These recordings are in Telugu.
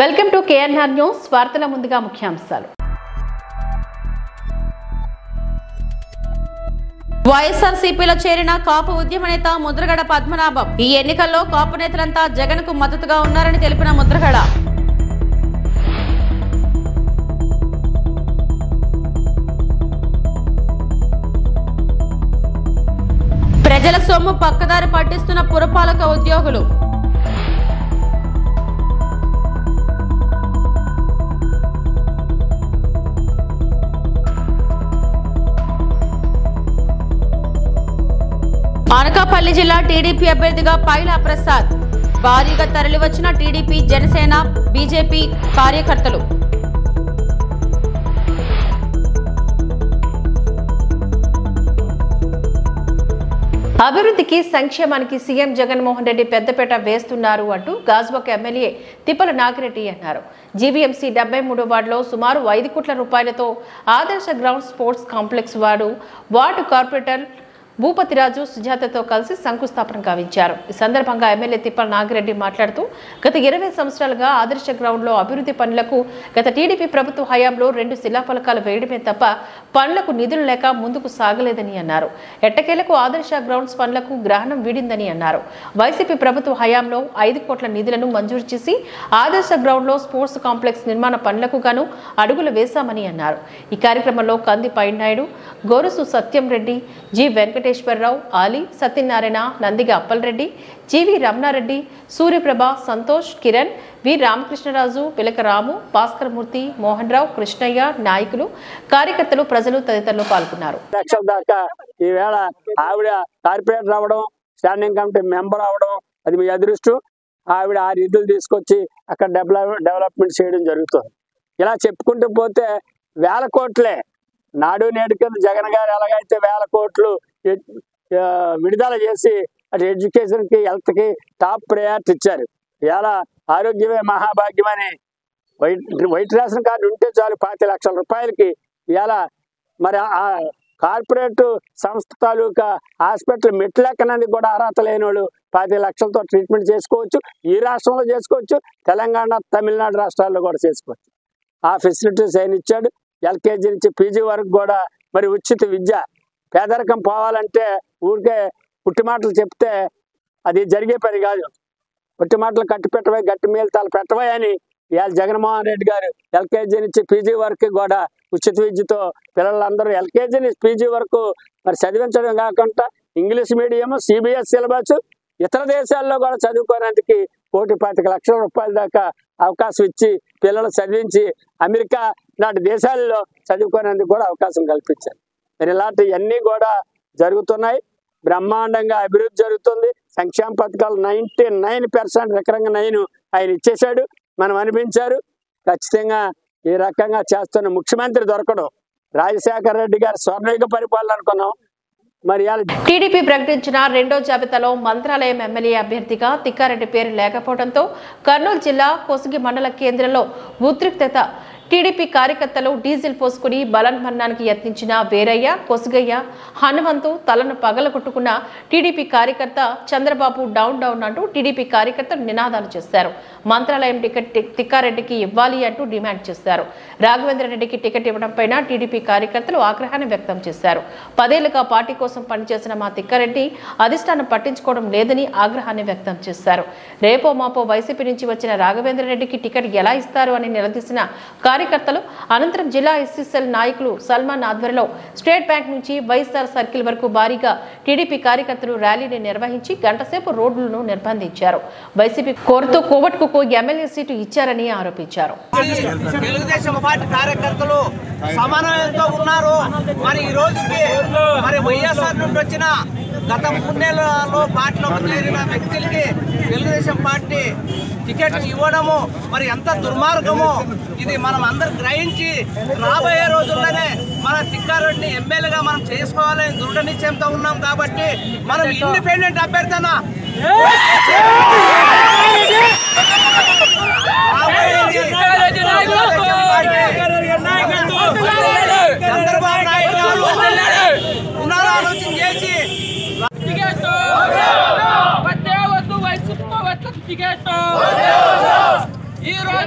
Welcome to KNR news. వార్తల ముందుగా ముఖ్యాంశాలు. వైఎస్ఆర్సీపీలో చేరిన కాపు ఉద్యమ నేత ముద్రగడ పద్మనాభం ఈ ఎన్నికల్లో కాపు నేతలంతా జగన్ కు మద్దతుగా ఉన్నారని తెలిపిన ముద్రగడ, ప్రజల సొమ్ము పక్కదారి పట్టిస్తున్న పురపాలక ఉద్యోగులు, అనకాపల్లి జిల్లా టీడీపీ అభ్యర్థిగా పైలా ప్రసాద్, భారీగా తరలివచ్చిన టీడీపీ, జనసేన, బీజేపీ కార్యకర్తలు. అభివృద్ధికి సంక్షేమానికి సీఎం జగన్మోహన్ రెడ్డి పెద్దపేట వేస్తున్నారు అంటూ గాజువాక ఎమ్మెల్యే తిప్పల నాగిరెడ్డి అన్నారు. జీవీఎంసీ 73వ వార్డులో సుమారు 5 కోట్ల రూపాయలతో ఆదర్శ ground sports complex ward corporator Bhupathiraju సుజాతతో కలిసి శంకుస్థాపన గావించారు. ఈ సందర్భంగా ఎమ్మెల్యే తిప్పల నాగిరెడ్డి మాట్లాడుతూ గత 20 సంవత్సరాలుగా ఆదర్శ గ్రౌండ్ లో అభివృద్ధి పనులకు గత టీడీపీ ప్రభుత్వ హయాంలో 2 శిలాఫలకాలు వేయడమే తప్ప పనులకు నిధులు లేక ముందుకు సాగలేదని అన్నారు. ఎట్టకేలకు ఆదర్శ గ్రౌండ్స్ పనులకు గ్రహణం వీడిందని అన్నారు. వైసీపీ ప్రభుత్వ హయాంలో 5 కోట్ల నిధులను మంజూరు చేసి ఆదర్శ గ్రౌండ్ లో స్పోర్ట్స్ కాంప్లెక్స్ నిర్మాణ పనులకు గాను అడుగులు వేశామని అన్నారు. ఈ కార్యక్రమంలో కంది పైనాయుడు, గోరుసు సత్యం రెడ్డి, జి వెంకటేశ్వరరావు, ఆలి, సత్యనారాయణ, నందిగా అప్పలరెడ్డి, జీవి రమణారెడ్డి, సూర్యప్రభ, సంతోష్, కిరణ్, వి రామకృష్ణరాజు, పిలక రాము, భాస్కరమూర్తి, మోహన్ రావు, కృష్ణయ్య, నాయకులు, కార్యకర్తలు, ప్రజలు తదితరులు పాల్గొన్నారు. ఈవేళ ఆవిడ కార్పొరేటర్ అవడం, స్టాండింగ్ కమిటీ మెంబర్ అవడం అది మీ అదృష్టం. ఆవిడ ఆ నిధులు తీసుకొచ్చి అక్కడ డెవలప్మెంట్ చేయడం జరుగుతుంది. ఇలా చెప్పుకుంటూ పోతే వేల కోట్లే నాడు నేడు కింద జగన్ గారు ఎలాగైతే వేల కోట్లు విడుదల చేసి అటు ఎడ్యుకేషన్కి, హెల్త్కి టాప్ ప్రయారిటీ ఇచ్చారు. ఇలా ఆరోగ్యమే మహాభాగ్యమని వైట్ రేషన్ కార్డు ఉంటే చాలు 5 లక్షల రూపాయలకి ఇలా మరి ఆ కార్పొరేట్ సంస్థ తాలూకా హాస్పిటల్ మెట్లెక్కనందుకు కూడా అర్హత లేని వాళ్ళు 10 లక్షలతో ట్రీట్మెంట్ చేసుకోవచ్చు. ఈ రాష్ట్రంలో చేసుకోవచ్చు, తెలంగాణ, తమిళనాడు రాష్ట్రాల్లో కూడా చేసుకోవచ్చు. ఆ ఫెసిలిటీస్ ఆయన ఇచ్చాడు. ఎల్కేజీ నుంచి పీజీ వరకు కూడా మరి ఉచిత విద్య. పేదరికం పోవాలంటే ఊరికే పుట్టి మాటలు చెప్తే అది జరిగే పని కాదు. పుట్టి మాటలు కట్టి పెట్టవే, గట్టి మేలుతాలు పెట్టవే అని ఇవాళ జగన్మోహన్ రెడ్డి గారు ఎల్కేజీ నుంచి పీజీ వరకు కూడా ఉచిత విద్యతో పిల్లలందరూ ఎల్కేజీ నుంచి పీజీ వరకు మరి చదివించడం కాకుండా ఇంగ్లీష్ మీడియం, సిబిఎస్ సిలబస్, ఇతర దేశాల్లో కూడా చదువుకోవడానికి 1,25 లక్షల రూపాయల దాకా అవకాశం ఇచ్చి పిల్లలు చదివించి అమెరికా లాంటి దేశాల్లో చదువుకోవడానికి కూడా అవకాశం కల్పించారు. మరి ఇలాంటివన్నీ కూడా జరుగుతున్నాయి. బ్రహ్మాండంగా అభివృద్ధి జరుగుతుంది. సంక్షేమ పథకాలు 99% రకంగా 9 ఆయన ఇచ్చేశాడు, మనం అనిపించారు. ఖచ్చితంగా ఈ రకంగా చేస్తున్న ముఖ్యమంత్రి దొరకడం, రాజశేఖర రెడ్డి గారు స్వర్ణయుగ పరిపాలన అనుకున్నాం. మరి టీడీపీ ప్రకటించిన 2వ జాబితాలో మంత్రాలయం ఎమ్మెల్యే అభ్యర్థిగా తిక్కారెడ్డి పేరు లేకపోవడంతో కర్నూలు జిల్లా కొసిగి మండల కేంద్రంలో ఉద్రిక్తత. టీడీపీ కార్యకర్తలు డీజిల్ పోసుకుని బలన్మరణానికి యత్నించిన వీరయ్య, కొసుగయ్య, హనుమంతు తలను పగలగొట్టుకున్న టీడీపీ కార్యకర్త చంద్రబాబు డౌన్ డౌన్ అంటూ టీడీపీ కార్యకర్తలు నినాదాలు చేశారు. మంత్రాలయం టికెట్ తిక్కారెడ్డికి ఇవ్వాలి అంటూ డిమాండ్ చేశారు. రాఘవేంద్ర రెడ్డికి టికెట్ ఇవ్వడంపై టీడీపీ కార్యకర్తలు ఆగ్రహాన్ని వ్యక్తం చేశారు. 10 ఏళ్లుగా పార్టీ కోసం పనిచేసిన మా తిక్కారెడ్డి అధిష్టానం పట్టించుకోవడం లేదని ఆగ్రహాన్ని వ్యక్తం చేశారు. రేపో మాపో వైసీపీ నుంచి వచ్చిన రాఘవేంద్ర రెడ్డికి టికెట్ ఎలా ఇస్తారు అని నిలదీసిన కార్యకర్తలు అనంతరం జిల్లా ఎస్సీసెల్ నాయకులు సల్మాన్ ఆధ్వర్యంలో స్టేట్ బ్యాంక్ నుంచి వైఎస్ఆర్ సర్కిల్ వరకు భారీగా టీడీపీ కార్యకర్తలు ర్యాలీని నిర్వహించి గంటసేపు రోడ్లను నిర్బంధించారు. వైసీపీ కోరుతూ కోవట్కు ఎమ్మెల్యే సీటు ఇచ్చారని ఆరోపించారు. తెలుగుదేశం పార్టీ కార్యకర్తలు సమన్వయంతో ఉన్నారు. మరి ఈ రోజుకి మరి వైఎస్ఆర్ నుండి వచ్చిన గత 3 నెలల్లో పార్టీలోకి చేరిన వ్యక్తులకి తెలుగుదేశం పార్టీ టికెట్ ఇవ్వడము మరి ఎంత దుర్మార్గమో ఇది మనం అందరూ గ్రహించి రాబోయే రోజుల్లోనే మన తిక్కారెడ్డిని ఎమ్మెల్యేగా మనం చేసుకోవాలని దృఢ నిశ్చయంతో ఉన్నాం. కాబట్టి మనం ఇండిపెండెంట్ అభ్యర్థన చంద్రబాబు నాయుడు గారు పునరాలోచన చేసి ఈ రోజు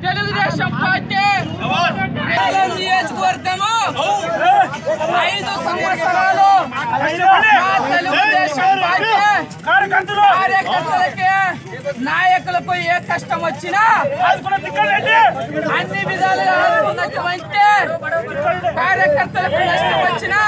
తెలుగుదేశం పార్టీ నియోజకవర్గము 5 సంవత్సరాలు తెలుగుదేశం పార్టీ కార్యకర్తలకి నాయకులకు ఏ కష్టం వచ్చినా అన్ని విధాలుగా ఆదుకున్నటువంటి కార్యకర్తలకు నష్టం వచ్చినా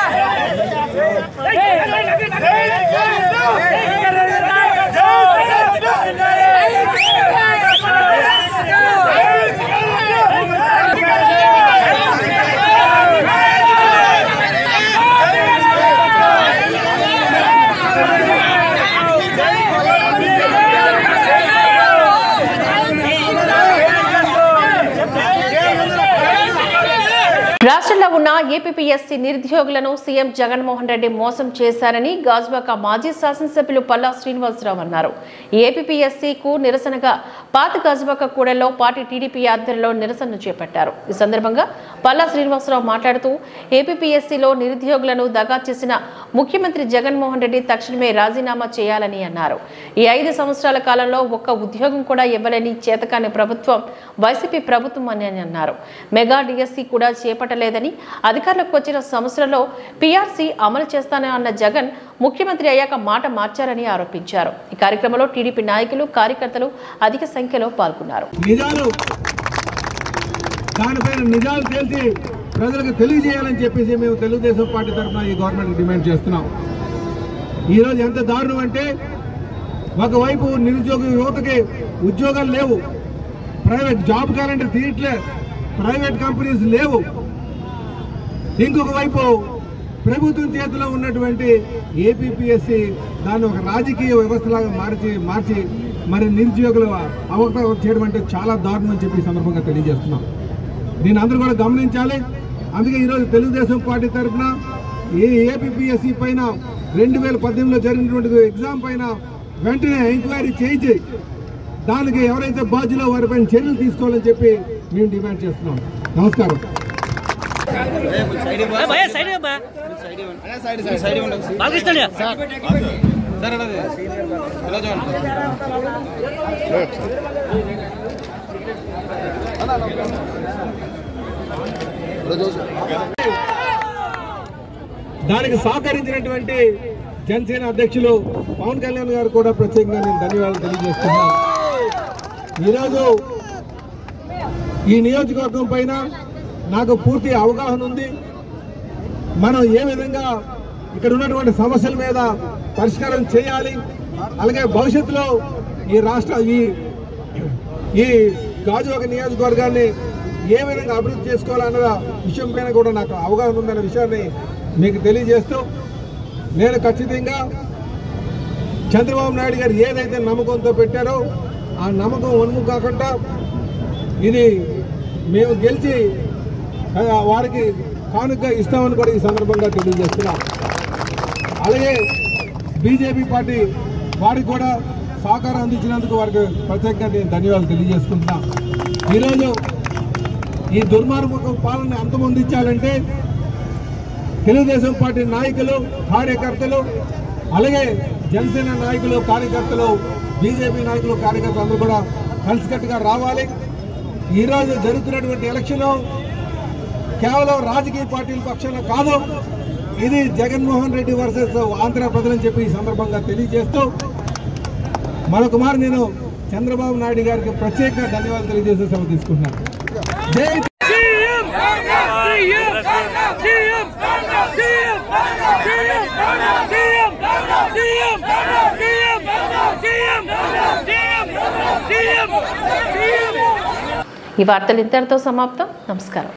రాష్ట్రంలో ఉన్న ఏపీపీఎస్సీ నిరుద్యోగులను సీఎం జగన్మోహన్ రెడ్డి మోసం చేశారని గాజువాక మాజీ శాసనసభ్యులు పల్లా శ్రీనివాసరావు అన్నారు. ఏపీపీఎస్సీకు నిరసనగా పాత గాజువాక కూడల్లో పార్టీ టీడీపీ ఆధ్వర్యంలో నిరసనను చేపట్టారు. ఈ సందర్భంగా పల్లా శ్రీనివాసరావు మాట్లాడుతూ ఏపీపీఎస్సీలో నిరుద్యోగులను దగా చేసిన ముఖ్యమంత్రి జగన్మోహన్ రెడ్డి తక్షణమే రాజీనామా చేయాలని అన్నారు. ఈ 5 సంవత్సరాల కాలంలో ఒక్క ఉద్యోగం కూడా ఇవ్వలేని చేతకాని ప్రభుత్వం వైసీపీ ప్రభుత్వం అని అన్నారు. మెగా డిఎస్సీ కూడా చేపట్టలేదని అధికారులకు వచ్చిన సంవత్సరంలో పీఆర్సీ అమలు చేస్తానన్న జగన్ ముఖ్యమంత్రి అయ్యాక మాట మార్చారని ఆరోపించారు. ఈ కార్యక్రమంలో టీడీపీ నాయకులు కార్యకర్తలు అధిక సంఖ్యలో పాల్గొన్నారు. నిజాలు తెలిసి ప్రజలకు తెలియజేయాలని చెప్పేసి మేము తెలుగుదేశం పార్టీ తరఫున ఈ గవర్నమెంట్ డిమాండ్ చేస్తున్నాం. ఈరోజు ఎంత దారుణం అంటే ఒకవైపు నిరుద్యోగ యువతకి ఉద్యోగాలు లేవు, ప్రైవేట్ జాబ్ క్యాలెండర్ తీయట్లే, ప్రైవేట్ కంపెనీస్ లేవు. ఇంకొక వైపు ప్రభుత్వం చేతిలో ఉన్నటువంటి ఏపీపీఎస్సీ దాన్ని ఒక రాజకీయ వ్యవస్థలాగా మార్చి మరి నిరుద్యోగులు అవకాశం చేయడం అంటే చాలా దారుణం అని చెప్పి సందర్భంగా తెలియజేస్తున్నాం. దీన్ని అందరూ కూడా గమనించాలి. అందుకే ఈరోజు తెలుగుదేశం పార్టీ తరఫున ఏపీపీఎస్సీ పైన 2018లో జరిగినటువంటి ఎగ్జామ్ పైన వెంటనే ఎంక్వైరీ చేయించి దానికి ఎవరైతే బాధ్యులో వారిపైన చర్యలు తీసుకోవాలని చెప్పి మేము డిమాండ్ చేస్తున్నాం. నమస్కారం. దానికి సహకరించినటువంటి జనసేన అధ్యక్షులు పవన్ కళ్యాణ్ గారు కూడా ప్రత్యేకంగా నేను ధన్యవాదాలు తెలియజేస్తున్నాను. ఈరోజు ఈ నియోజకవర్గం పైన నాకు పూర్తి అవగాహన ఉంది. మనం ఏ విధంగా ఇక్కడ ఉన్నటువంటి సమస్యల మీద పరిష్కారం చేయాలి, అలాగే భవిష్యత్తులో ఈ రాష్ట్ర ఈ గాజువాక నియోజకవర్గాన్ని ఏ విధంగా అభివృద్ధి చేసుకోవాలన్న విషయం పైన కూడా నాకు అవగాహన ఉందన్న విషయాన్ని మీకు తెలియజేస్తూ నేను ఖచ్చితంగా చంద్రబాబు నాయుడు గారు ఏదైతే నమ్మకంతో పెట్టారో ఆ నమ్మకం వనుము కాకుండా ఇది మేము గెలిచి వారికి కానుక ఇస్తామని కూడా ఈ సందర్భంగా తెలియజేస్తున్నాం. అలాగే బీజేపీ పార్టీ వారికి కూడా సహకారం అందించినందుకు వారికి ప్రత్యేకంగా నేను ధన్యవాదాలు తెలియజేసుకుంటున్నా. ఈరోజు ఈ దుర్మార్గ పాలన అంతమొందించాలంటే తెలుగుదేశం పార్టీ నాయకులు కార్యకర్తలు అలాగే జనసేన నాయకులు కార్యకర్తలు బీజేపీ నాయకులు కార్యకర్తలు అందరూ కూడా కలిసికట్టుగా రావాలి. ఈరోజు జరుగుతున్నటువంటి ఎలక్షన్ కేవలం రాజకీయ పార్టీల పక్షాన కాదు, ఇది జగన్మోహన్ రెడ్డి వర్సెస్ ఆంధ్ర ప్రజలని చెప్పి ఈ సందర్భంగా తెలియజేస్తూ మరొక మారు నేను చంద్రబాబు నాయుడు గారికి ప్రత్యేకంగా ధన్యవాదాలు తెలియజేసే సెలవు తీసుకుంటున్నాను. జై ఈ వార్తలు ఇంతటితో సమాప్తం. నమస్కారం.